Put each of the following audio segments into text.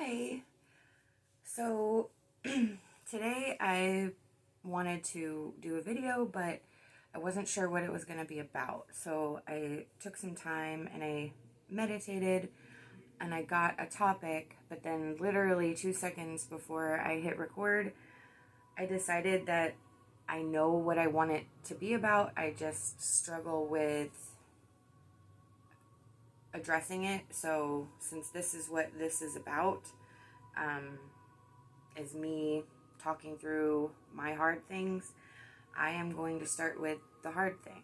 Hi. So today I wanted to do a video, but I wasn't sure what it was going to be about. So I took some time and I meditated and I got a topic, but then literally 2 seconds before I hit record, I decided that I know what I want it to be about. I just struggle with addressing it. So since this is what this is about, is me talking through my hard things, I am going to start with the hard thing.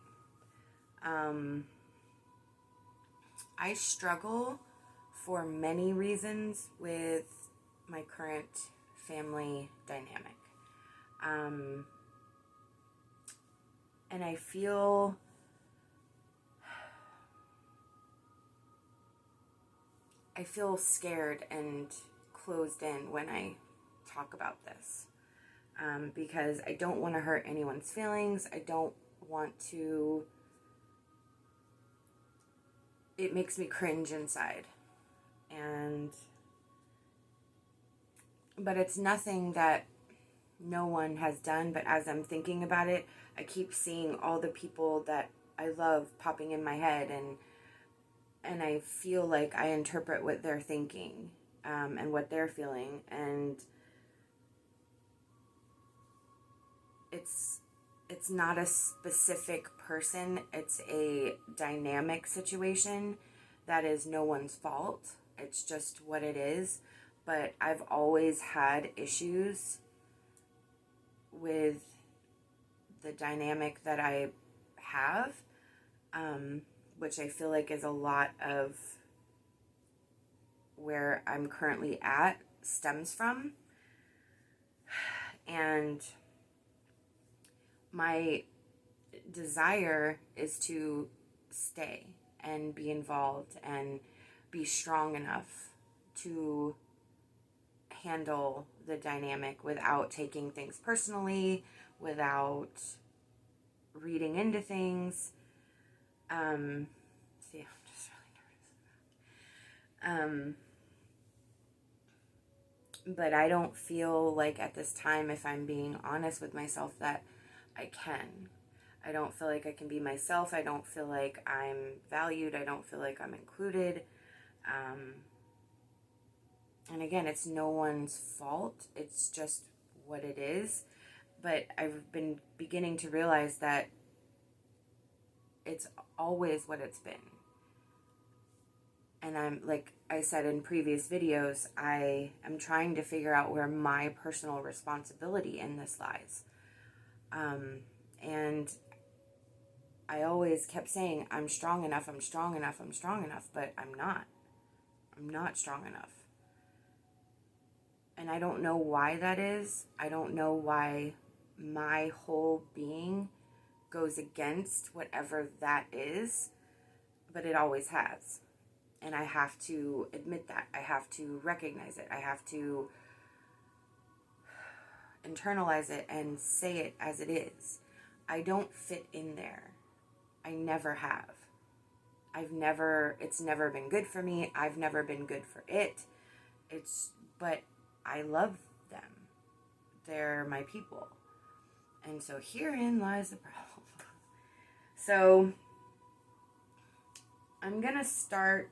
I struggle for many reasons with my current family dynamic. And I feel scared and closed in when I talk about this, because I don't want to hurt anyone's feelings. I don't want to. It makes me cringe inside, but it's nothing that no one has done. But as I'm thinking about it, I keep seeing all the people that I love popping in my head, and I feel like I interpret what they're thinking, and what they're feeling, and it's not a specific person. It's a dynamic situation that is no one's fault. It's just what it is. But I've always had issues with the dynamic that I have, which I feel like is a lot of where I'm currently at stems from. And my desire is to stay and be involved and be strong enough to handle the dynamic without taking things personally, without reading into things. See, I'm just really nervous. But I don't feel like at this time, if I'm being honest with myself, that I can. I don't feel like I can be myself. I don't feel like I'm valued. I don't feel like I'm included. And again, it's no one's fault. It's just what it is. But I've been beginning to realize that it's always what it's been. And I'm, like I said in previous videos, I am trying to figure out where my personal responsibility in this lies. And I always kept saying, I'm strong enough, I'm strong enough, I'm strong enough, but I'm not. I'm not strong enough. And I don't know why that is. I don't know why my whole being goes against whatever that is, but it always has. And I have to admit that. I have to recognize it. I have to internalize it and say it as it is. I don't fit in there. I never have. It's never been good for me. I've never been good for it. But I love them. They're my people. And so herein lies the problem. So I'm going to start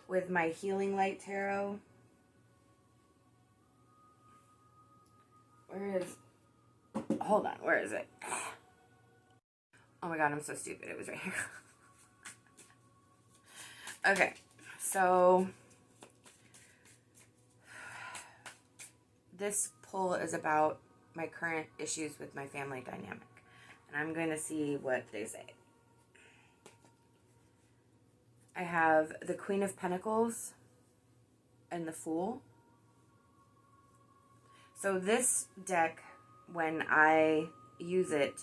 with my Healing Light Tarot. Hold on, where is it? Oh my god, I'm so stupid. It was right here. Okay, so this pull is about my current issues with my family dynamic. And I'm going to see what they say. I have the Queen of Pentacles and the Fool. So this deck, when I use it,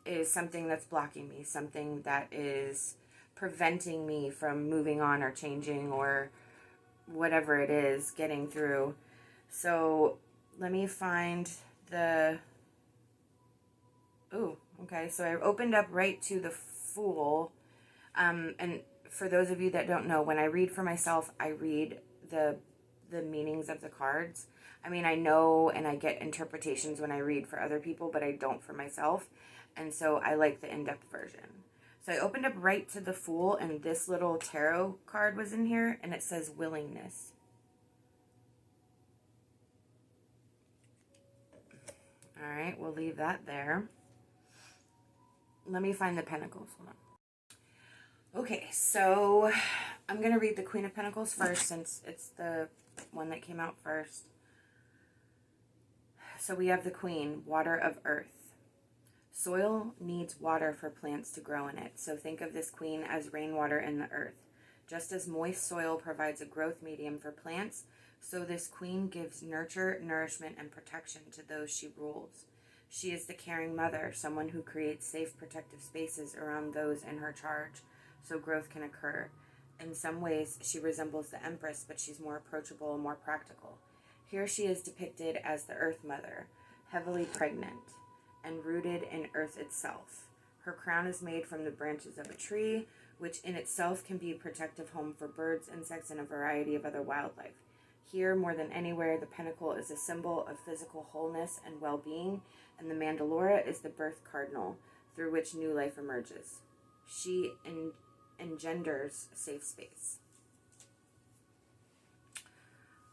is something that's blocking me, something that is preventing me from moving on or changing or whatever it is, getting through. So let me find the... Ooh, okay. So I opened up right to the Fool. And for those of you that don't know, when I read for myself, I read the meanings of the cards. I mean, I know and I get interpretations when I read for other people, but I don't for myself. And so I like the in-depth version. So I opened up right to the Fool, and this little tarot card was in here, and it says willingness. All right, we'll leave that there. Let me find the Pentacles. Hold on. Okay, so I'm going to read the Queen of Pentacles first, since it's the one that came out first. So we have the Queen, water of earth. Soil needs water for plants to grow in it, so think of this Queen as rainwater in the earth. Just as moist soil provides a growth medium for plants, so this Queen gives nurture, nourishment, and protection to those she rules. She is the caring mother, someone who creates safe, protective spaces around those in her charge, so growth can occur. In some ways, she resembles the Empress, but she's more approachable and more practical. Here she is depicted as the Earth Mother, heavily pregnant and rooted in earth itself. Her crown is made from the branches of a tree, which in itself can be a protective home for birds, insects, and a variety of other wildlife. Here, more than anywhere, the pentacle is a symbol of physical wholeness and well-being, and the mandalora is the birth cardinal through which new life emerges. She engenders safe space.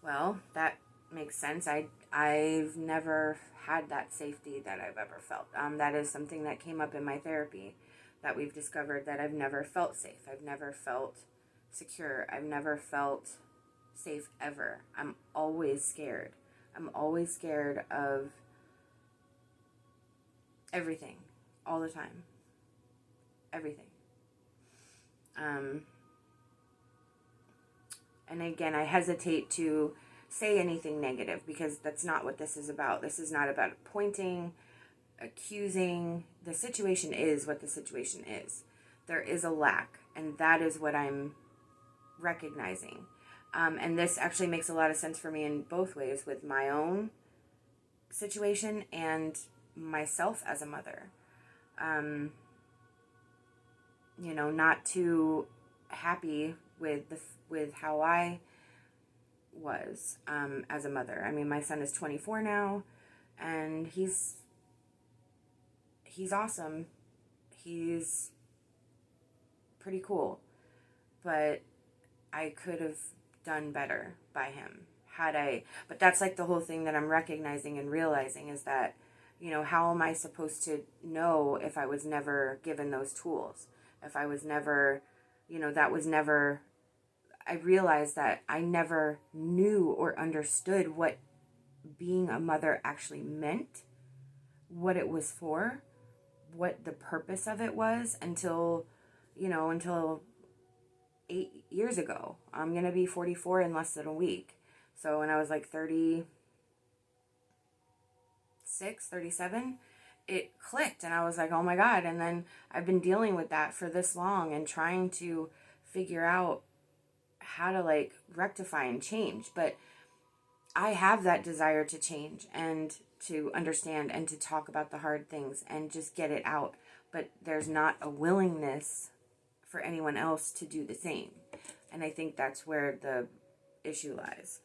Well, that makes sense. I've never had that safety that I've ever felt. That is something that came up in my therapy, that we've discovered that I've never felt safe. I've never felt secure. I've never felt safe ever. I'm always scared. I'm always scared of everything, all the time. Everything. And again, I hesitate to say anything negative, because that's not what this is about. This is not about pointing, accusing. The situation is what the situation is. There is a lack, and that is what I'm recognizing. And this actually makes a lot of sense for me in both ways, with my own situation and myself as a mother. You know, not too happy with how I was as a mother. I mean, my son is 24 now, and he's awesome. He's pretty cool, but I could have done better by him but that's like the whole thing that I'm recognizing and realizing, is that, you know, how am I supposed to know if I was never given those tools? If I was never, you know, that was never, I realized that I never knew or understood what being a mother actually meant, what it was for, what the purpose of it was, until 8 years ago. I'm going to be 44 in less than a week. So when I was like 36, 37, it clicked, and I was like, oh my God. And then I've been dealing with that for this long and trying to figure out how to like rectify and change. But I have that desire to change and to understand and to talk about the hard things and just get it out. But there's not a willingness for anyone else to do the same. And I think that's where the issue lies.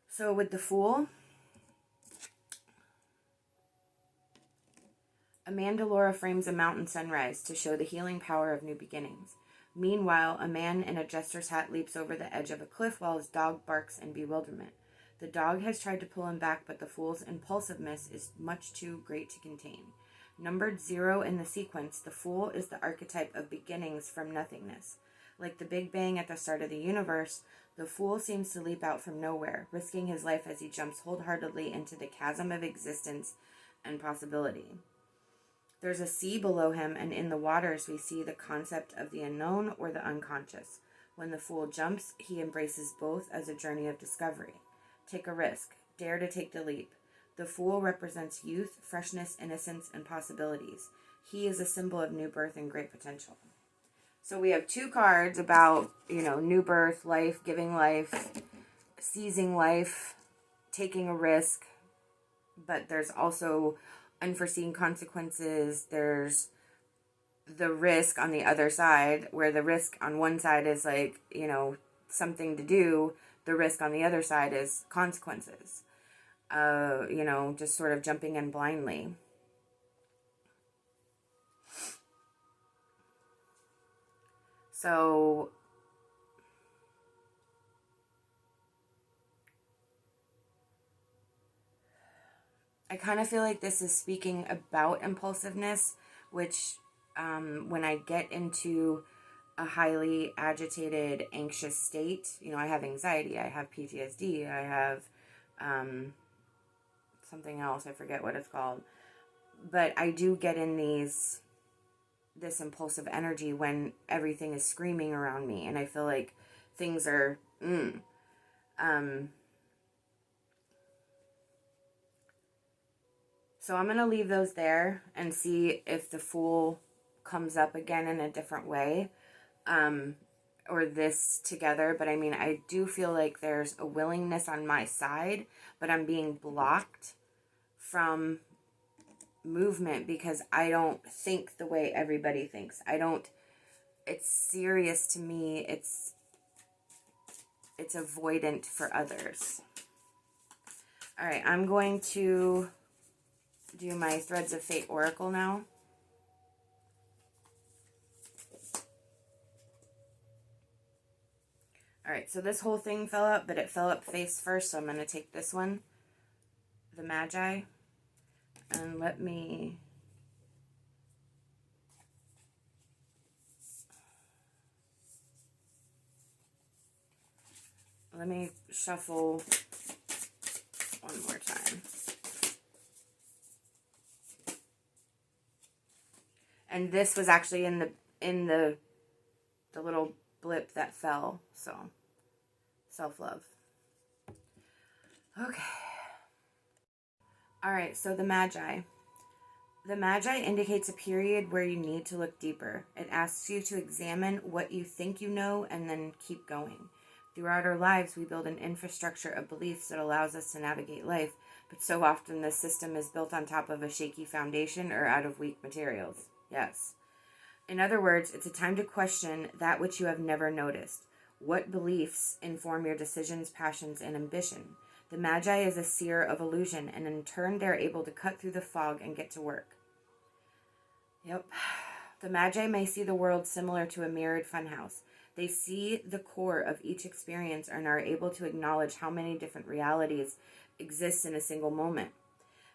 So with the Fool, a mandalora frames a mountain sunrise to show the healing power of new beginnings. Meanwhile, a man in a jester's hat leaps over the edge of a cliff while his dog barks in bewilderment. The dog has tried to pull him back, but the Fool's impulsiveness is much too great to contain. Numbered 0 in the sequence, the Fool is the archetype of beginnings from nothingness. Like the Big Bang at the start of the universe, the Fool seems to leap out from nowhere, risking his life as he jumps wholeheartedly into the chasm of existence and possibility. There's a sea below him, and in the waters we see the concept of the unknown or the unconscious. When the Fool jumps, he embraces both as a journey of discovery. Take a risk. Dare to take the leap. The Fool represents youth, freshness, innocence, and possibilities. He is a symbol of new birth and great potential. So we have 2 cards about, new birth, life, giving life, seizing life, taking a risk. But there's also unforeseen consequences. There's the risk on the other side, where the risk on one side is like, something to do, the risk on the other side is consequences. Just sort of jumping in blindly. So I kind of feel like this is speaking about impulsiveness, which when I get into a highly agitated, anxious state, I have anxiety, I have PTSD, I have something else, I forget what it's called. But I do get in this impulsive energy when everything is screaming around me, and I feel like things are so I'm going to leave those there and see if the Fool comes up again in a different way, or this together. But I mean, I do feel like there's a willingness on my side, but I'm being blocked from movement because I don't think the way everybody thinks. It's serious to me. It's avoidant for others. All right, I'm going to do my Threads of Fate Oracle now. All right, so this whole thing fell up, but it fell up face first, so I'm going to take this one, the Magi, and let me shuffle one more time. And this was actually in the little blip that fell, so self-love. Okay. All right, so the Magi. The Magi indicates a period where you need to look deeper. It asks you to examine what you think you know and then keep going. Throughout our lives, we build an infrastructure of beliefs that allows us to navigate life, but so often this system is built on top of a shaky foundation or out of weak materials. Yes. In other words, it's a time to question that which you have never noticed. What beliefs inform your decisions, passions, and ambition? The Magi is a seer of illusion, and in turn, they're able to cut through the fog and get to work. Yep. The Magi may see the world similar to a mirrored funhouse. They see the core of each experience and are able to acknowledge how many different realities exist in a single moment.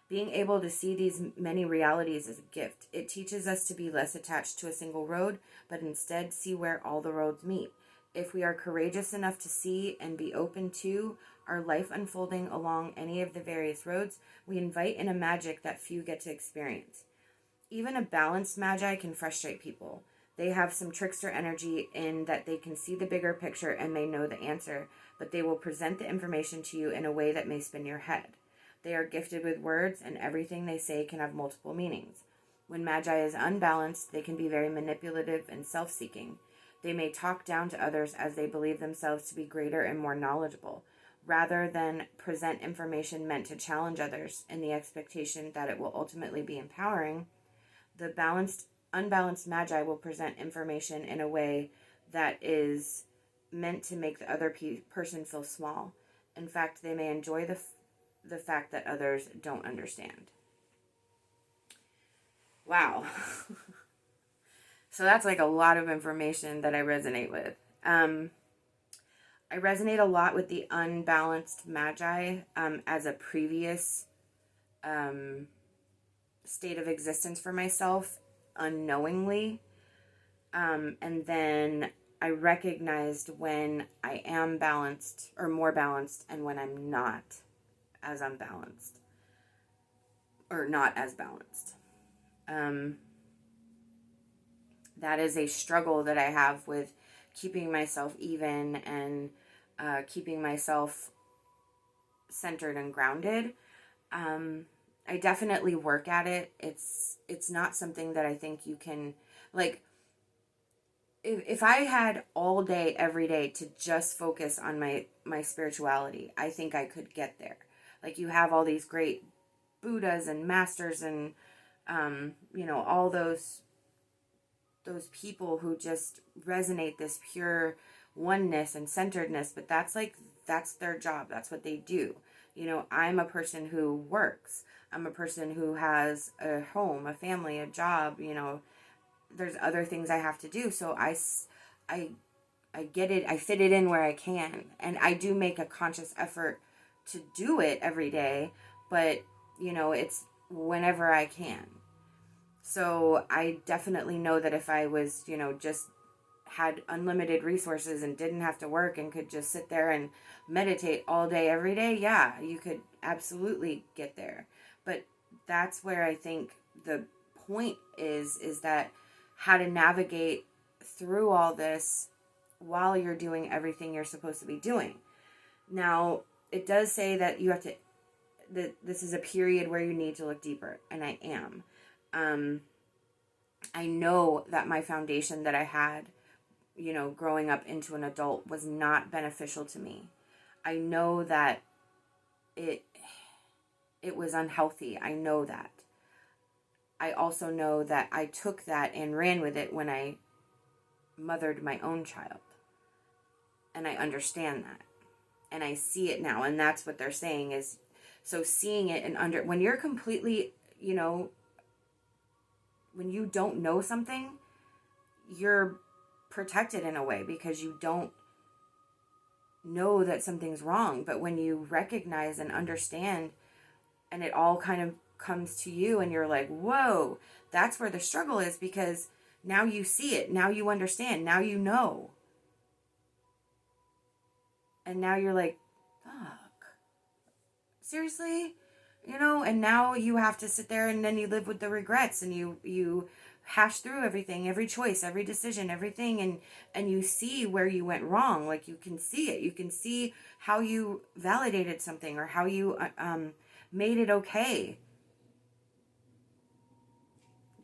Being able to see these many realities is a gift. It teaches us to be less attached to a single road, but instead see where all the roads meet. If we are courageous enough to see and be open to our life unfolding along any of the various roads, we invite in a magic that few get to experience. Even a balanced Magi can frustrate people. They have some trickster energy in that they can see the bigger picture and may know the answer, but they will present the information to you in a way that may spin your head. They are gifted with words, and everything they say can have multiple meanings. When Magi is unbalanced, they can be very manipulative and self-seeking. They may talk down to others as they believe themselves to be greater and more knowledgeable, rather than present information meant to challenge others in the expectation that it will ultimately be empowering. The unbalanced Magi will present information in a way that is meant to make the other person feel small. In fact, they may enjoy the fact that others don't understand. Wow. So that's like a lot of information that I resonate with. I resonate a lot with the unbalanced Magi as a previous state of existence for myself, unknowingly. And then I recognized when I am balanced or more balanced and when I'm not as unbalanced or not as balanced. That is a struggle that I have with keeping myself even and keeping myself centered and grounded. I definitely work at it. It's not something that I think you can, like, if I had all day, every day to just focus on my spirituality, I think I could get there. Like, you have all these great Buddhas and masters and, all those those people who just resonate this pure oneness and centeredness, but that's their job. That's what they do. You know, I'm a person who works. I'm a person who has a home, a family, a job, you know, there's other things I have to do. So I get it. I fit it in where I can. And I do make a conscious effort to do it every day, but you know, it's whenever I can. So I definitely know that if I was, you know, just had unlimited resources and didn't have to work and could just sit there and meditate all day, every day, yeah, you could absolutely get there. But that's where I think the point is that how to navigate through all this while you're doing everything you're supposed to be doing. Now, it does say that you have to, that this is a period where you need to look deeper, and I am. I know that my foundation that I had, you know, growing up into an adult was not beneficial to me. I know that it was unhealthy. I know that. I also know that I took that and ran with it when I mothered my own child. And I understand that. And I see it now. And that's what they're saying is, so seeing it and when you're completely, you know, when you don't know something, you're protected in a way because you don't know that something's wrong. But when you recognize and understand and it all kind of comes to you and you're like, whoa, that's where the struggle is, because now you see it. Now you understand. Now you know. And now you're like, fuck. Seriously? You know, and now you have to sit there and then you live with the regrets and you hash through everything, every choice, every decision, everything, and you see where you went wrong. Like, you can see it. You can see how you validated something or how you made it okay.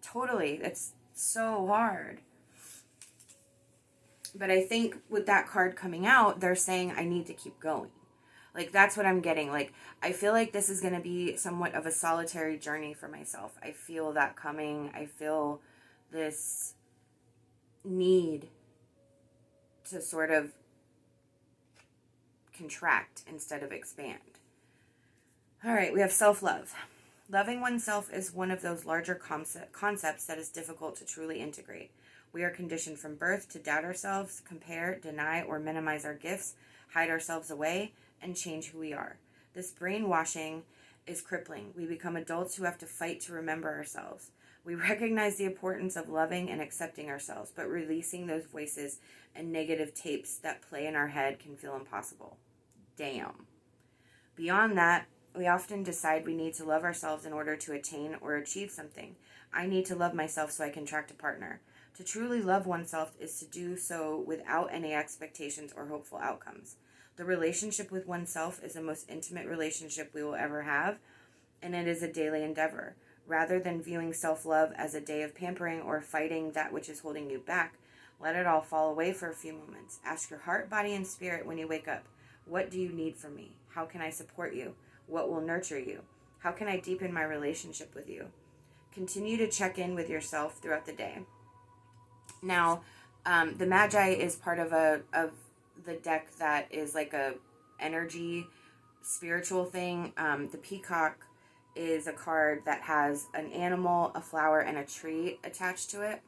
Totally. It's so hard. But I think with that card coming out, they're saying I need to keep going. Like, that's what I'm getting. Like, I feel like this is going to be somewhat of a solitary journey for myself. I feel that coming. I feel this need to sort of contract instead of expand. All right, we have self-love. Loving oneself is one of those larger concepts that is difficult to truly integrate. We are conditioned from birth to doubt ourselves, compare, deny, or minimize our gifts, hide ourselves away, and change who we are. This brainwashing is crippling. We become adults who have to fight to remember ourselves. We recognize the importance of loving and accepting ourselves, but releasing those voices and negative tapes that play in our head can feel impossible. Damn. Beyond that, we often decide we need to love ourselves in order to attain or achieve something. I need to love myself so I can attract a partner. To truly love oneself is to do so without any expectations or hopeful outcomes. The relationship with oneself is the most intimate relationship we will ever have, and it is a daily endeavor. Rather than viewing self-love as a day of pampering or fighting that which is holding you back, let it all fall away for a few moments. Ask your heart, body, and spirit when you wake up, what do you need from me? How can I support you? What will nurture you? How can I deepen my relationship with you? Continue to check in with yourself throughout the day. Now, the Magi is part of the deck that is like a energy spiritual thing. The Peacock is a card that has an animal, a flower, and a tree attached to it.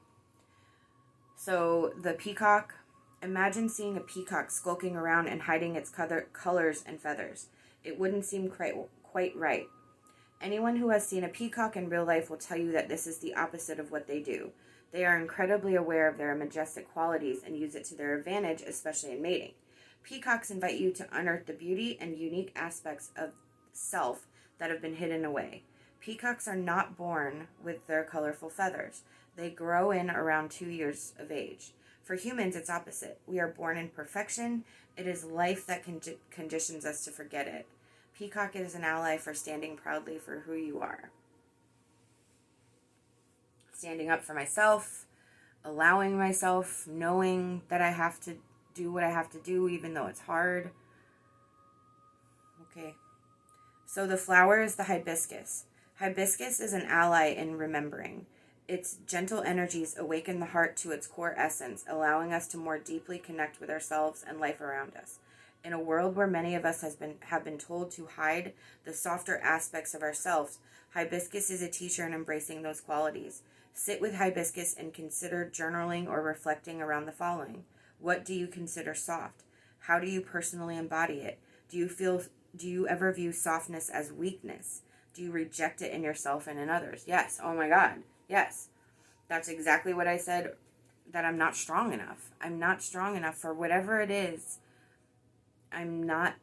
So the peacock, imagine seeing a peacock skulking around and hiding its colors and feathers. It wouldn't seem quite right. Anyone who has seen a peacock in real life will tell you that this is the opposite of what they do. They are incredibly aware of their majestic qualities and use it to their advantage, especially in mating. Peacocks invite you to unearth the beauty and unique aspects of self that have been hidden away. Peacocks are not born with their colorful feathers. They grow in around 2 years of age. For humans, it's opposite. We are born in perfection. It is life that conditions us to forget it. Peacock is an ally for standing proudly for who you are. Standing up for myself, allowing myself, knowing that I have to do what I have to do even though it's hard. Okay. So the flower is the hibiscus. Hibiscus is an ally in remembering. Its gentle energies awaken the heart to its core essence, allowing us to more deeply connect with ourselves and life around us. In a world where many of us have been told to hide the softer aspects of ourselves, hibiscus is a teacher in embracing those qualities. Sit with hibiscus and consider journaling or reflecting around the following. What do you consider soft? How do you personally embody it? Do you ever view softness as weakness? Do you reject it in yourself and in others? Yes. Oh my God. Yes. That's exactly what I said, that I'm not strong enough. I'm not strong enough for whatever it is. I'm not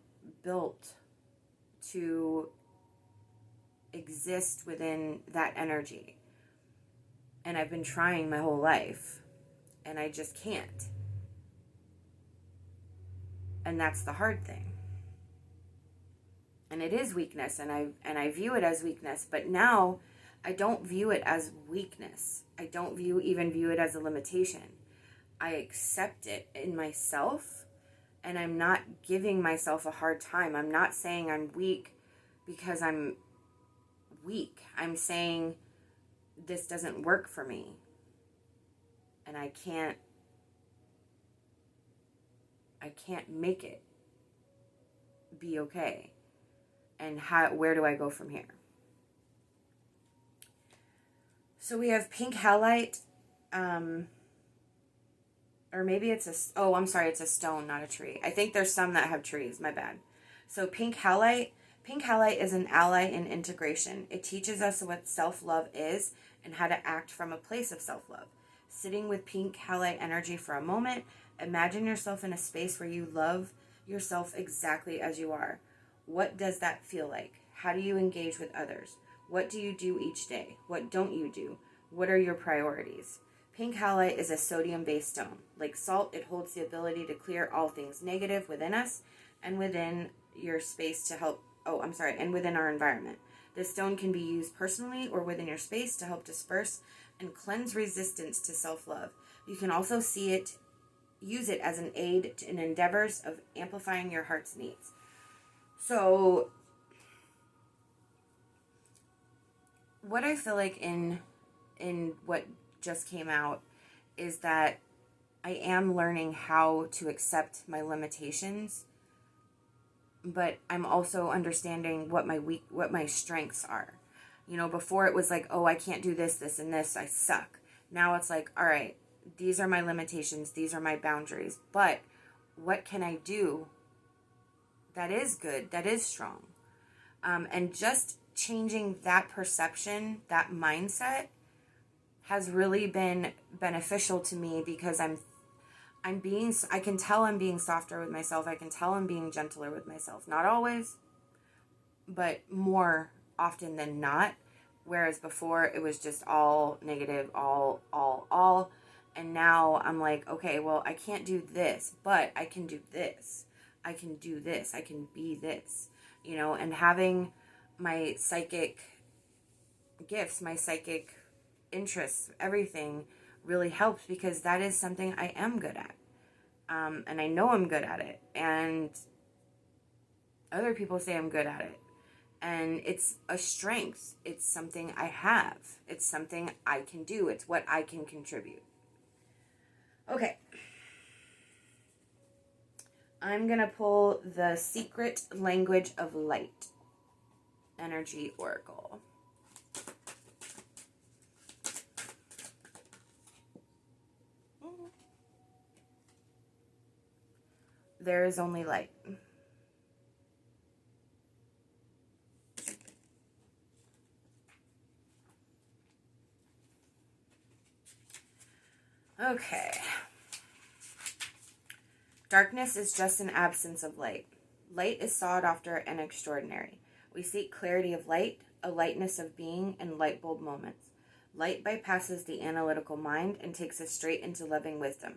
built to exist within that energy. And I've been trying my whole life, and I just can't. And that's the hard thing. And it is weakness, and I view it as weakness, but now I don't view it as weakness. I don't even view it as a limitation. I accept it in myself, and I'm not giving myself a hard time. I'm not saying I'm weak because I'm weak. I'm saying this doesn't work for me, and I can't make it be okay. And where do I go from here? So we have pink halite, or maybe it's it's a stone, not a tree. I think there's some that have trees, my bad. So pink halite is an ally in integration. It teaches us what self-love is and how to act from a place of self-love. Sitting with pink halite energy for a moment, imagine yourself in a space where you love yourself exactly as you are. What does that feel like? How do you engage with others? What do you do each day? What don't you do? What are your priorities? Pink halite is a sodium-based stone. Like salt, it holds the ability to clear all things negative within us and within your space and within our environment. This stone can be used personally or within your space to help disperse and cleanse resistance to self-love. You can also use it as an aid in endeavors of amplifying your heart's needs. So, what I feel like in what just came out is that I am learning how to accept my limitations, but I'm also understanding what my strengths are. You know, before it was like, oh, I can't do this, this, and this, I suck. Now it's like, all right, these are my limitations, these are my boundaries, but what can I do that is good, that is strong? And just changing that perception, that mindset, has really been beneficial to me, because I can tell I'm being softer with myself. I can tell I'm being gentler with myself. Not always, but more often than not. Whereas before it was just all negative, all. And now I'm like, okay, well, I can't do this, but I can do this. I can do this. I can be this, and having my psychic gifts, my psychic interests, everything really helps, because that is something I am good at. And I know I'm good at it. And other people say I'm good at it. And it's a strength. It's something I have. It's something I can do. It's what I can contribute. Okay. I'm going to pull the Secret Language of Light Energy Oracle. There is only light. Okay. Darkness is just an absence of light. Light is sought after and extraordinary. We seek clarity of light, a lightness of being, and light bulb moments. Light bypasses the analytical mind and takes us straight into loving wisdom.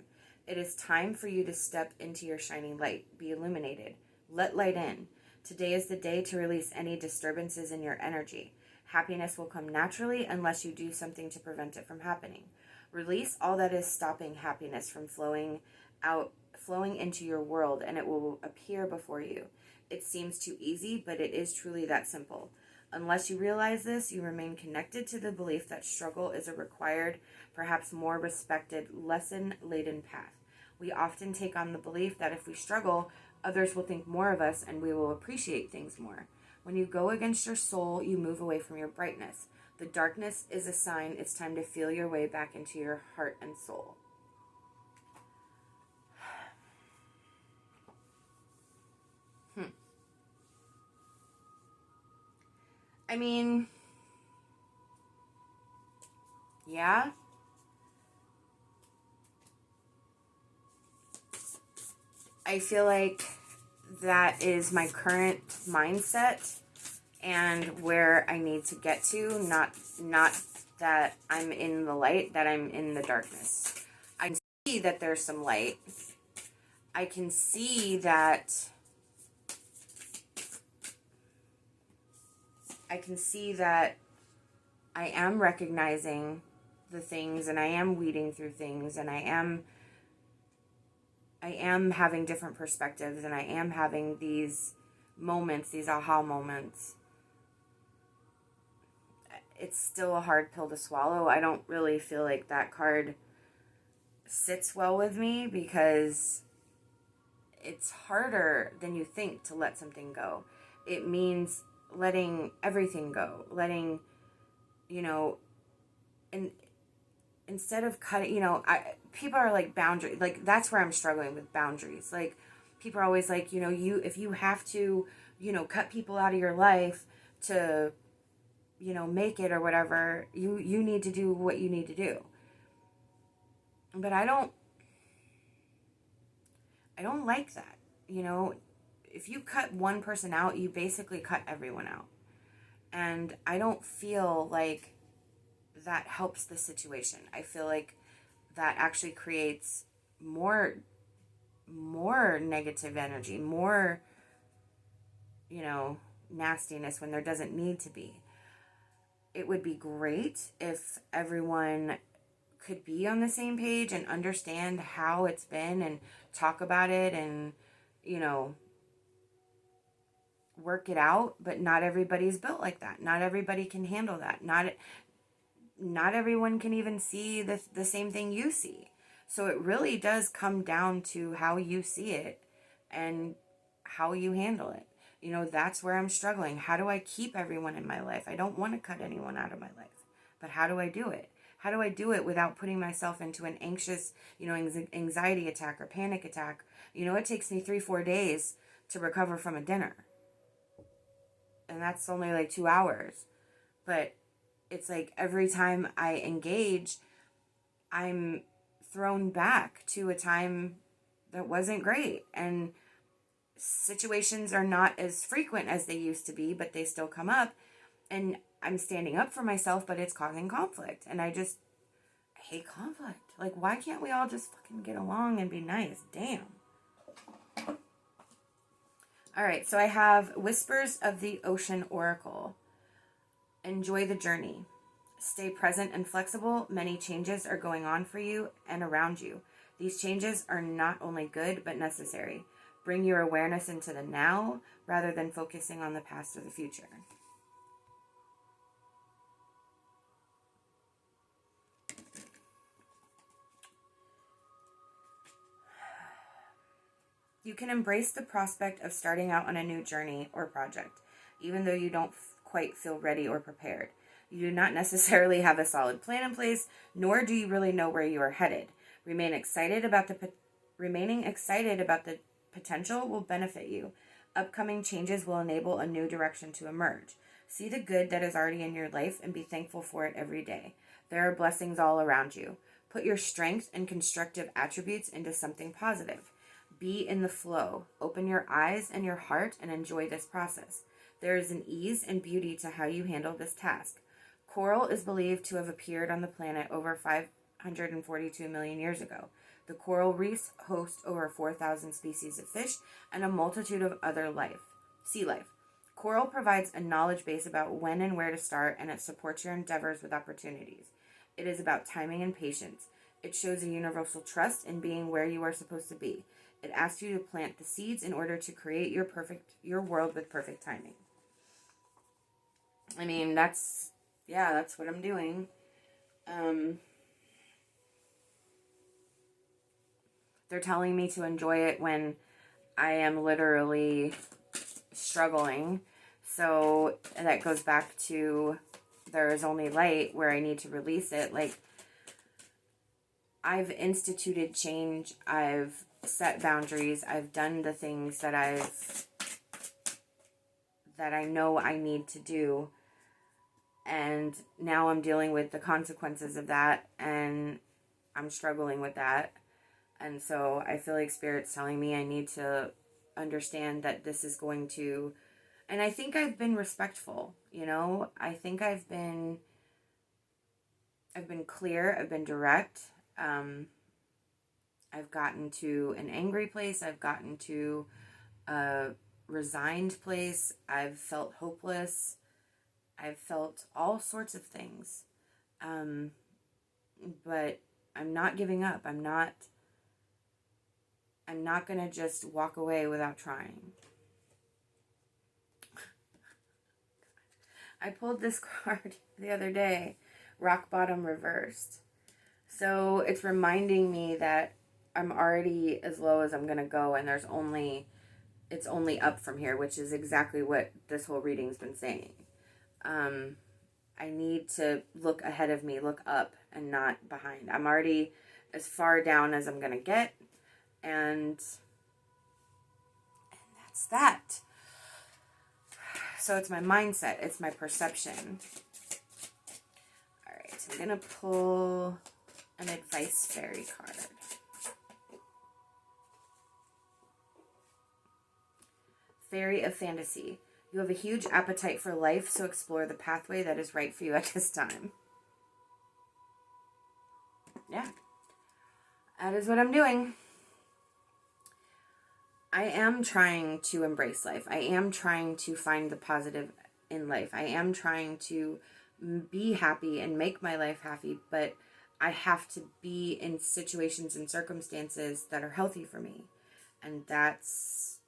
It is time for you to step into your shining light. Be illuminated. Let light in. Today is the day to release any disturbances in your energy. Happiness will come naturally unless you do something to prevent it from happening. Release all that is stopping happiness from flowing into your world, and it will appear before you. It seems too easy, but it is truly that simple. Unless you realize this, you remain connected to the belief that struggle is a required, perhaps more respected, lesson-laden path. We often take on the belief that if we struggle, others will think more of us and we will appreciate things more. When you go against your soul, you move away from your brightness. The darkness is a sign it's time to feel your way back into your heart and soul. I mean, yeah. I feel like that is my current mindset and where I need to get to, not that I'm in the light, that I'm in the darkness. I can see that there's some light. I can see that I am recognizing the things, and I am weeding through things, and I am having different perspectives, and I am having these moments, these aha moments. It's still a hard pill to swallow. I don't really feel like that card sits well with me because it's harder than you think to let something go. It means letting everything go, letting, and instead of cutting, people are like boundary, like that's where I'm struggling with boundaries. Like people are always like, if you have to, cut people out of your life to, make it or whatever, you need to do what you need to do. But I don't like that. If you cut one person out, you basically cut everyone out. And I don't feel like that helps the situation. I feel like that actually creates more negative energy, more, nastiness when there doesn't need to be. It would be great if everyone could be on the same page and understand how it's been and talk about it and, work it out, but not everybody's built like that. Not everybody can handle that. Not everyone can even see the same thing you see. So it really does come down to how you see it and how you handle it. That's where I'm struggling. How do I keep everyone in my life? I don't want to cut anyone out of my life, but how do I do it? How do I do it without putting myself into an anxious, anxiety attack or panic attack? It takes me 3-4 days to recover from a dinner. And that's only like 2 hours. But it's like every time I engage, I'm thrown back to a time that wasn't great. And situations are not as frequent as they used to be, but they still come up. And I'm standing up for myself, but it's causing conflict. And I hate conflict. Like, why can't we all just fucking get along and be nice? Damn. All right, so I have Whispers of the Ocean Oracle. Enjoy the journey. Stay present and flexible. Many changes are going on for you and around you. These changes are not only good, but necessary. Bring your awareness into the now rather than focusing on the past or the future. You can embrace the prospect of starting out on a new journey or project, even though you don't quite feel ready or prepared. You do not necessarily have a solid plan in place, nor do you really know where you are headed. Remaining excited about the potential will benefit you. Upcoming changes will enable a new direction to emerge. See the good that is already in your life and be thankful for it every day. There are blessings all around you. Put your strength and constructive attributes into something positive. Be in the flow. Open your eyes and your heart and enjoy this process. There is an ease and beauty to how you handle this task. Coral is believed to have appeared on the planet over 542 million years ago. The coral reefs host over 4,000 species of fish and a multitude of other sea life. Coral provides a knowledge base about when and where to start, and it supports your endeavors with opportunities. It is about timing and patience. It shows a universal trust in being where you are supposed to be. It asks you to plant the seeds in order to create your world with perfect timing. I mean, that's what I'm doing. They're telling me to enjoy it when I am literally struggling. So that goes back to there is only light, where I need to release it. Like, I've instituted change. I've set boundaries. I've done the things that I know I need to do. And now I'm dealing with the consequences of that, and I'm struggling with that. And so I feel like Spirit's telling me I need to understand that this is going to, and I think I've been respectful, you know? I think I've been clear, I've been direct. I've gotten to an angry place, I've gotten to a resigned place, I've felt hopeless, I've felt all sorts of things. But I'm not giving up. I'm not going to just walk away without trying. I pulled this card the other day, Rock Bottom Reversed. So it's reminding me that I'm already as low as I'm going to go, and it's only up from here, which is exactly what this whole reading's been saying. I need to look ahead of me, look up, and not behind. I'm already as far down as I'm going to get, and that's that. So it's my mindset, it's my perception. All right, so I'm going to pull an advice fairy card. Fairy of Fantasy. You have a huge appetite for life, so explore the pathway that is right for you at this time. Yeah, that is what I'm doing. I am trying to embrace life. I am trying to find the positive in life. I am trying to be happy and make my life happy, but I have to be in situations and circumstances that are healthy for me. And that's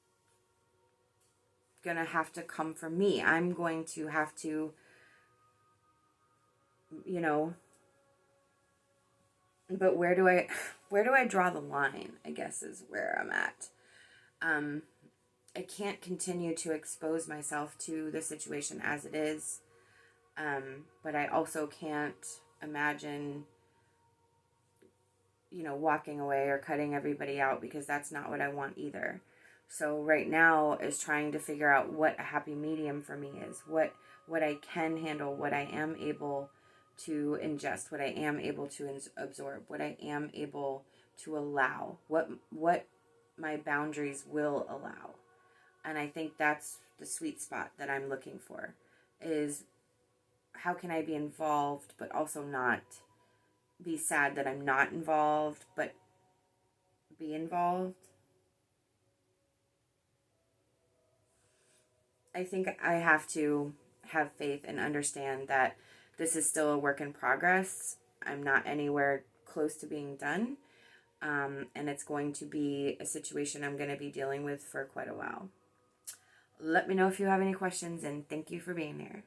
gonna have to come from me. I'm going to have to, but where do I draw the line, I guess, is where I'm at. I can't continue to expose myself to the situation as it is, but I also can't imagine, walking away or cutting everybody out, because that's not what I want either. So right now is trying to figure out what a happy medium for me is, what I can handle, what I am able to ingest, what I am able to absorb, what I am able to allow, what my boundaries will allow. And I think that's the sweet spot that I'm looking for, is how can I be involved but also not be sad that I'm not involved, but be involved. I think I have to have faith and understand that this is still a work in progress. I'm not anywhere close to being done. And it's going to be a situation I'm going to be dealing with for quite a while. Let me know if you have any questions, and thank you for being here.